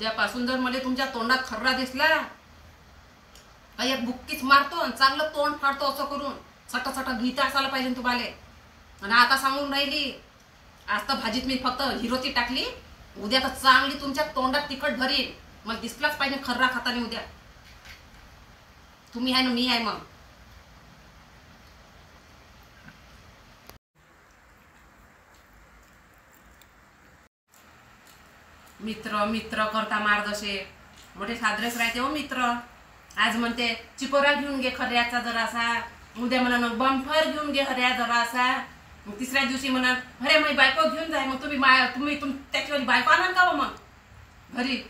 उद्यापासून जर मला तुमच्या तोंडात खर्रा दिसला का एक बुक्कीच मारतो आणि चांगलं तोंड फाडतो असं करून सट गीता असायला पाहिजे तुम्हाला. आणि आता सांगून राहिली आज तर भाजीत मी फक्त हिरोची टाकली, उद्या तर चांगली तुमच्या तोंडात तिखट भरीन. मला दिसलाच पाहिजे खर्रा खाताना उद्या. तुम्ही आहे ना मी आहे मग. मित्र मित्र करता मार्गदर्शे मोठे साजरेच राहते हो मित्र. आज म्हणते चिकोरा घेऊन घे खऱ्याचा जरासा, उद्या म्हणा मग बंफर घेऊन घे हऱ्या जरासा, मग तिसऱ्या दिवशी म्हणा अरे माझी बायको घेऊन जाय. मग तुम्ही त्याच्यावर बायको आणाल का हो मग घरी.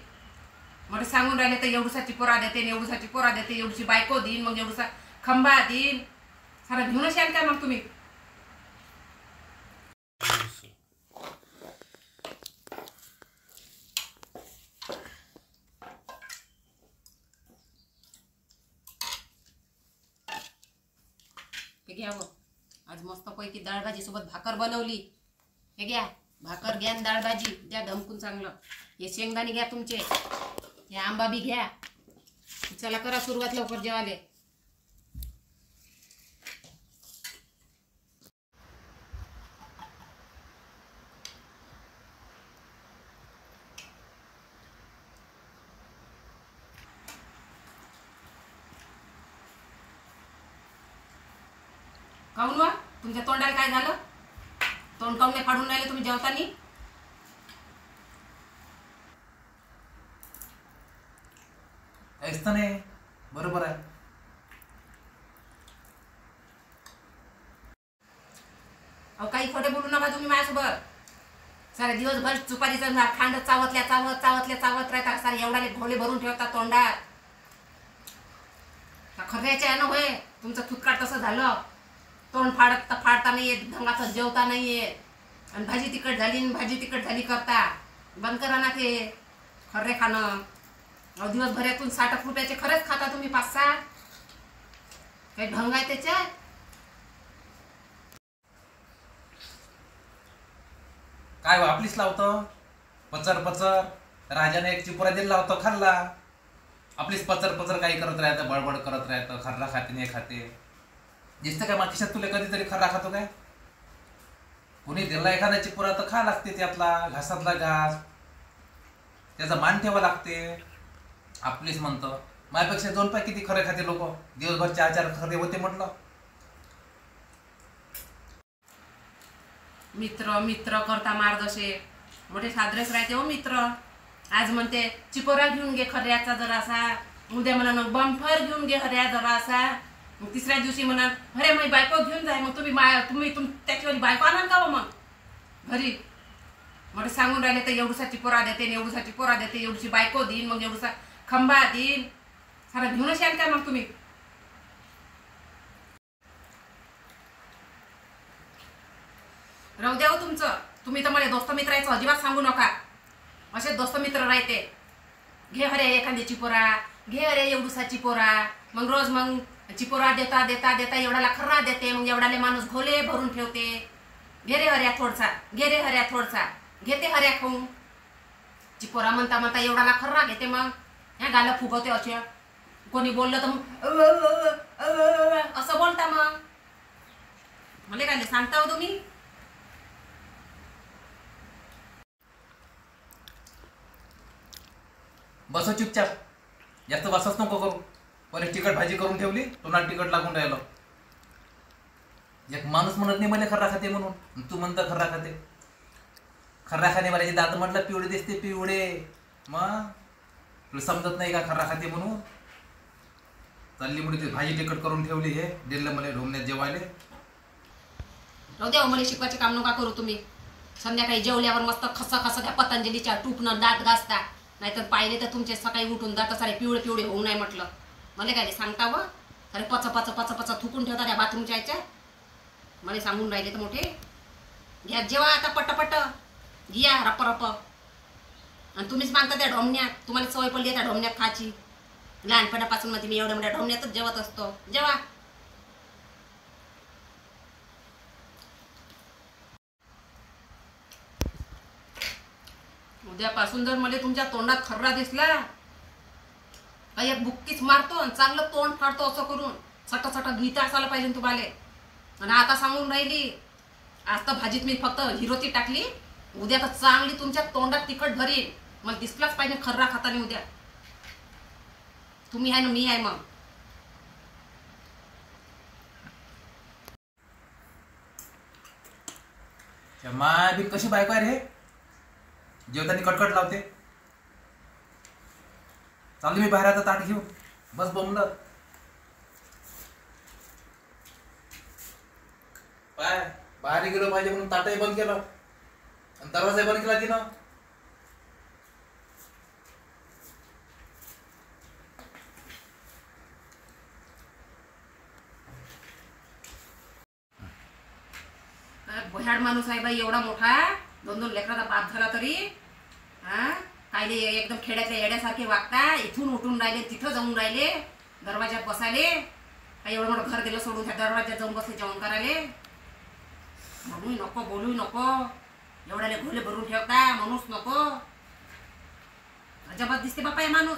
मोठे सांगून राहिले तर एवढूसा चिपोरा देते, एवढूसा चिपोरा देते, एवढीशी बायको देईन, मग एवढूसा खंबा देईन, सारा घेऊनच याल का मग तुम्ही. हे घ्या व आज मस्त पैकी डाळ भाजी सोबत भाकर बनवली. हे घ्या भाकर घ्या, डाळ भाजी द्या धमकून चांगलं. हे शेंगदाणे घ्या तुमचे, हे आंबा बी घ्या. चला करा सुरुवात लवकर जेवाले. काऊन वा तुमच्या तोंडाला काय झालं? तोंड काऊन नाही फाडून राहिले तुम्ही जेवतानी? ऐकतं नाही बरोबर आहे. अहो काही खोटे बोलू नका तुम्ही माझ्यासोबत. सारे दिवसभर चुपारीचं खांड चावत राहता. सारे एवढाले भोले भरून ठेवता तोंडात. खऱ्याचे आहे ना होय तुमचं थुतकाट तसं झालं. तोंड फाडता नाही येत, ढंगाचं जेवता नाही येत, आणि भाजी तिखट झाली करता. बंद करा ना ते खर्रे खाणं. दिवसभरातून 60 रुपयाचे खरेच खाता तुम्ही 5-6. काही ढंग आहे त्याच्यात? काय आपलीच लावतं पचर. राजाने एक चिपुरा दिला लावतो खाल्ला. आपलीच पचर काही करत राहतं, बडबड करत राहतं. खर्रा खाते नाही खाते. दिसतं काय मागच्या तुला कधीतरी खर्रा खातो काय? कोणी दिला एखादा चिपुरा तर खा लागते. त्यातला घासातला घास त्याचा मान ठेवा लागते. आपलीच म्हणतं माझ्यापेक्षा 2 पाय किती खरे खाते लोक. दिवसभर 4 खरे होते म्हटलं. मित्र मित्र करता मार्गदर्शे मोठे साजरेच राहते हो मित्र. आज म्हणते चिकोरा घेऊन घे खऱ्याचा जरासा, उद्या म्हणा मग बंफर घेऊन घे हऱ्या जरासा, मग तिसऱ्या दिवशी म्हणा अरे माझी बायको घेऊन जाय. मग तुम्ही त्याच्यावर बायको आणाल का हो मग घरी. मोठे सांगून राहिले तर एवढूसा चिपोरा देते, एवढीशी बायको देईन, मग एवढूसा खंबा देईन, सारा घेऊनच याल का मग तुम्ही. राहू द्या हो तुमचं. तुम्ही तर मला दोस्त मित्राचं अजिबात सांगू नका. असे दोस्त मित्र राहते. घे हरे एखादी चिपोरा, घे हरे एवढूसा चिपोरा, मग रोज मग चिपोरा देता एवढाला खर्रा देते, मग एवढाले माणूस घोले भरून ठेवते. घे रे हऱ्या थोडसा, घेते हऱ्या खाऊन. चिपोरा म्हणता एवढाला खर्रा घेते, मग ह्या गाला फुगवते. असे कोणी बोललं तर असं बोलता. मग मला काय सांगता हो तुम्ही. बसो चुपचाप, जास्त बसच नको करू. पहिले तिखट भाजी करून ठेवली, तोंडात तिखट लागून राहिलं. एक माणूस म्हणत नाही मला खर्रा खाते म्हणून, तू म्हणता खर्रा खाते. खर्रा खाणे मला दात म्हटलं पिवळे दिसते पिवळे. मग तुला समजत नाही का खर्रा खाते म्हणून. चालली म्हणून ती भाजी तिखट करून ठेवली. हे दिलं मला ढोमण्यात जेवायले. राहू द्या मला शिकवायचे काम नका करू तुम्ही. संध्याकाळी जेवल्यावर मस्त खस त्या पतंजलीच्या टूपनं दात घासता. नाहीतर पाहिले तर तुमचे सकाळी उठून दात सारे पिवळे होऊ नाही म्हटलं. मला काय सांगता व सारे पच थुकून ठेवता त्या बाथरूमच्या ह्याच्यात. मला सांगून राहिले तर मोठे. घ्या जेव्हा आता पटपट घ्या रप. आणि तुम्हीच मागता त्या ढोमण्यात. तुम्हाला सवय पडली त्या ढोमण्यात खायची. लहानपणापासून मध्ये मी एवढ्या मोठ्या ढोमण्यातच जेवत असतो. जेव्हा उद्यापासून जर मला तुमच्या तोंडात खर्रा दिसला का एक बुक्कीच मारतो आणि चांगलं तोंड फाडतो असं करून सट गीता असायला पाहिजे तुम्हाला. आणि आता सांगून राहिली आज तर भाजीत मी फक्त हिरोती टाकली, उद्या तर चांगली तुमच्या तोंडात तिखट भरीन. मला दिसलाच पाहिजे खर्रा खाताना उद्या. तुम्ही आहे ना मी आहे मग. माय बी कशी बायको आहे रे, जेवताना कटकट लावते. चालू मी बाहेर आता ताट घेऊ बस बोंबलत. पाय बाहेर गेलो पाहिजे म्हणून ताटही बंद केलं आणि दरवाजाही बंद केला तिनं. भयाड माणूस आहे बाई एवढा मोठा, 2 लेकराचा बाप झाला तरी कायले एकदम खेड्यातल्या येड्यासारखे वागता. इथून उठून राहिले तिथं जाऊन राहिले, दरवाज्यात बसायले. काही एवढं मोठं घर दिलं सोडून त्या दरवाज्यात जाऊन बसले जेवण करायले. म्हणून नको बोलू नको, एवढ्याले घोले भरून ठेवता म्हणूच नको. अजाबात दिसते बापा हे माणूस.